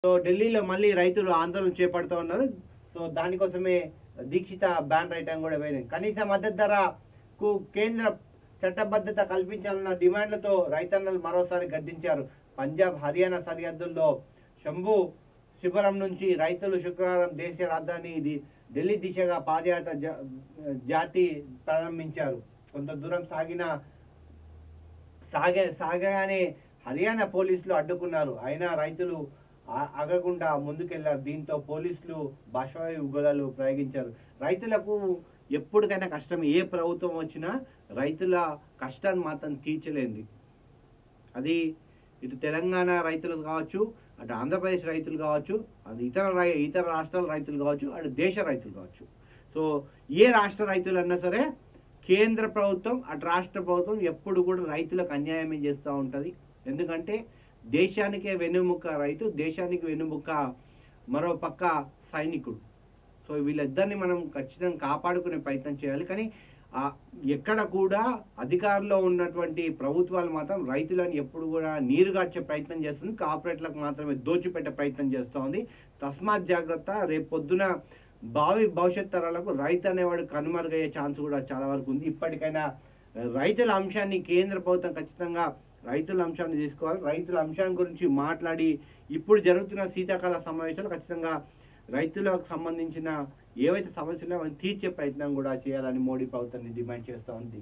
So ఢిల్లీలో మళ్ళీ రైతులు ఆందోళన చేపడుతూ ఉన్నారు. సో దానికోసమే దీక్షిత బ్యాన్ రైట్ కూడా వేయలేదు. కనీస మద్దతు ధరకు కేంద్ర చట్టబద్ధత కల్పించాలన్న డిమాండ్లతో రైతన్నలు మరోసారి గద్దించారు. పంజాబ్ హర్యానా సరిహద్దుల్లో శంభు శిబిరం నుంచి రైతులు శుక్రవారం దేశ రాజధాని ఢిల్లీ దిశగా పాదయాత్ర జాతి ప్రారంభించారు. కొంత దూరం సాగగానే హర్యానా పోలీసులు అడ్డుకున్నారు. అయినా రైతులు ఆగకుండా ముందుకెళ్లారు. దీంతో పోలీసులు బాష్పవాయు గొలలు ప్రయోగించారు. రైతులకు ఎప్పటికైనా కష్టం, ఏ ప్రభుత్వం వచ్చినా రైతుల కష్టాన్ని మాత్రం తీర్చలేంది. అది ఇటు తెలంగాణ రైతులు కావచ్చు, అటు ఆంధ్రప్రదేశ్ రైతులు కావచ్చు, అది ఇతర రాష్ట్రాల రైతులు కావచ్చు, అటు దేశ రైతులు కావచ్చు. సో ఏ రాష్ట్ర రైతులు అన్నా సరే కేంద్ర ప్రభుత్వం అటు రాష్ట్ర ప్రభుత్వం ఎప్పుడు కూడా రైతులకు అన్యాయమే చేస్తూ ఉంటుంది. ఎందుకంటే దేశానికే వెన్నుముక్క రైతు, దేశానికి వెన్నుముక్క మరో పక్క సైనికుడు. సో వీళ్ళిద్దరిని మనం ఖచ్చితంగా కాపాడుకునే ప్రయత్నం చేయాలి. కానీ ఎక్కడ కూడా అధికారంలో ఉన్నటువంటి ప్రభుత్వాలు మాత్రం రైతులను ఎప్పుడు కూడా నీరుగార్చే ప్రయత్నం చేస్తుంది, కార్పొరేట్లకు మాత్రమే దోచిపెట్టే ప్రయత్నం చేస్తూ ఉంది. తస్మాత్ జాగ్రత్త. రేపు పొద్దున భవిష్యత్ తరాలకు రైతు అనేవాడు కనుమరుగయ్యే ఛాన్స్ కూడా చాలా వరకు ఉంది. ఇప్పటికైనా రైతుల అంశాన్ని కేంద్ర ప్రభుత్వం ఖచ్చితంగా రైతుల అంశాన్ని తీసుకోవాలి. రైతుల అంశాన్ని గురించి మాట్లాడి ఇప్పుడు జరుగుతున్న శీతాకాల సమావేశాలు ఖచ్చితంగా రైతులకు సంబంధించిన ఏవైతే సమస్యలు ఉన్నాయో తీర్చే ప్రయత్నం కూడా చేయాలని మోడీ ప్రభుత్వాన్ని డిమాండ్ చేస్తూ ఉంది.